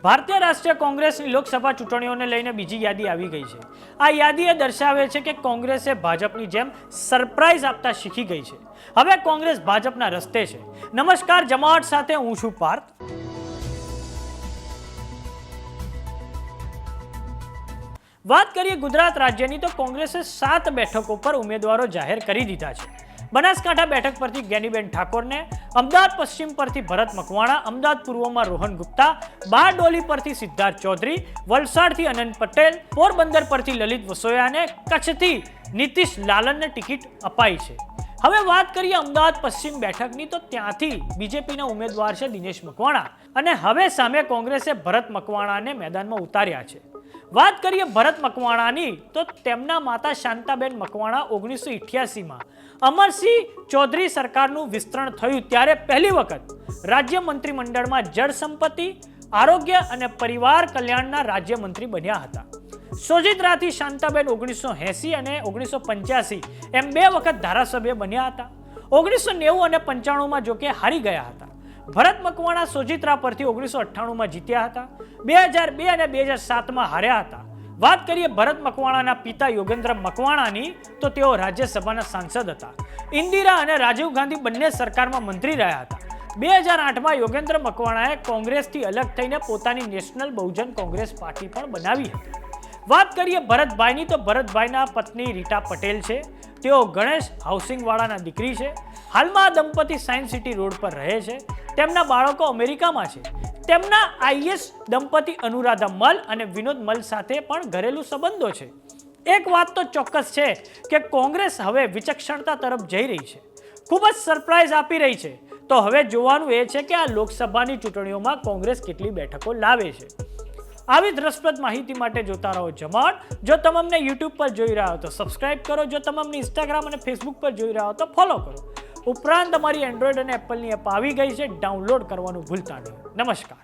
ભારતીય રાષ્ટ્રીય કોંગ્રેસની લોકસભા ચૂંટણીઓને લઈને બીજી યાદી આવી ગઈ છે। આ યાદી એ દર્શાવે છે કે કોંગ્રેસે ભાજપની જેમ સરપ્રાઈઝ આપતા શીખી ગઈ છે। હવે કોંગ્રેસ ભાજપના રસ્તે છે। નમસ્કાર, જમાવટ સાથે હું છું પાર્થ। વાત કરીએ ગુજરાત રાજ્યની તો કોંગ્રેસે 7 બેઠકો પર ઉમેદવારો જાહેર કરી દીધા છે। બનાસકાંઠા બેઠક પરથી જ્ઞાનીબેન ઠાકોરને, અમદાવાદ પશ્ચિમ પરથી ભરત મકવાણા, અમદાવાદ પૂર્વમાં રોહન ગુપ્તા, બારડોલી પરથી સિદ્ધાર્થ ચૌધરી, વલસાડથી અનંત પટેલ, પોરબંદર પરથી લલિત વસોયા અને કચ્છથી નીતિશ લાલનને ટિકિટ અપાઈ છે। હવે વાત કરીએ અમદાવાદ પશ્ચિમ બેઠકની તો ત્યાંથી બીજેપીના ઉમેદવાર છે દિનેશ મકવાણા અને હવે સામે કોંગ્રેસે ભરત મકવાણાને મેદાનમાં ઉતાર્યા છે। વાત કરીએ ભરત મકવાણાની તો તેમના માતા શાંતાબેન મકવાણા 1988માં અમરસિંહ ચૌધરી સરકારનું વિસ્તરણ થયું ત્યારે પહેલી વખત રાજ્ય મંત્રીમંડળમાં જળ સંપત્તિ, આરોગ્ય અને પરિવાર કલ્યાણના રાજ્યમંત્રી બન્યા હતા। સોજિત્રાથી શાંતાબેન 1980 અને 1985 એમ 2 વખત ધારાસભ્ય બન્યા હતા। 1990 અને 95માં જોકે હારી ગયા હતા। ભરત મકવાણા સોજિત્રા પરથી 1998માં જીત્યા હતા, 2002 અને 2007માં હાર્યા હતા। વાત કરીએ ભરત મકવાણાના પિતા યોગેન્દ્ર મકવાણાની તો તેઓ રાજ્યસભાના સાંસદ હતા। ઇન્દિરા અને રાજીવ ગાંધી બંને સરકારમાં મંત્રી રહ્યા હતા। 2008માં યોગેન્દ્ર મકવાણાએ કોંગ્રેસથી અલગ થઈને પોતાની નેશનલ બહુજન કોંગ્રેસ પાર્ટી પણ બનાવી હતી। વાત કરીએ ભરતભાઈની તો ભરતભાઈના પત્ની રીટા પટેલ છે। તેઓ ગણેશ હાઉસિંગવાળાના દીકરી છે। હાલમાં આ દંપતી સાયન્સ સિટી રોડ પર રહે છે। તેમના બાળકો અમેરિકામાં છે। તેમના આઈએસ દંપતી અનુરાધા મલ અને વિનોદ મલ સાથે પણ ઘરેલું સંબંધો છે। એક વાત તો ચોક્કસ છે કે કોંગ્રેસ હવે વિચક્ષણતા તરફ જઈ રહી છે, ખૂબ જ સરપ્રાઈઝ આપી રહી છે। તો હવે જોવાનું એ છે કે આ લોકસભાની ચૂંટણીઓમાં કોંગ્રેસ કેટલી બેઠકો લાવે છે। આવી જ રસપ્રદ માહિતી માટે જોતા રહો જમાવટ। જો તમે અમને યુટ્યુબ પર જોઈ રહ્યા હો તો સબસ્ક્રાઇબ કરો, જો તમે અમને ઇન્સ્ટાગ્રામ અને ફેસબુક પર જોઈ રહ્યા હો તો ફોલો કરો। ઉપરાંત અમારી એન્ડ્રોઈડ અને એપલની એપ આવી ગઈ છે, ડાઉનલોડ કરવાનું ભૂલતા નહીં। નમસ્કાર।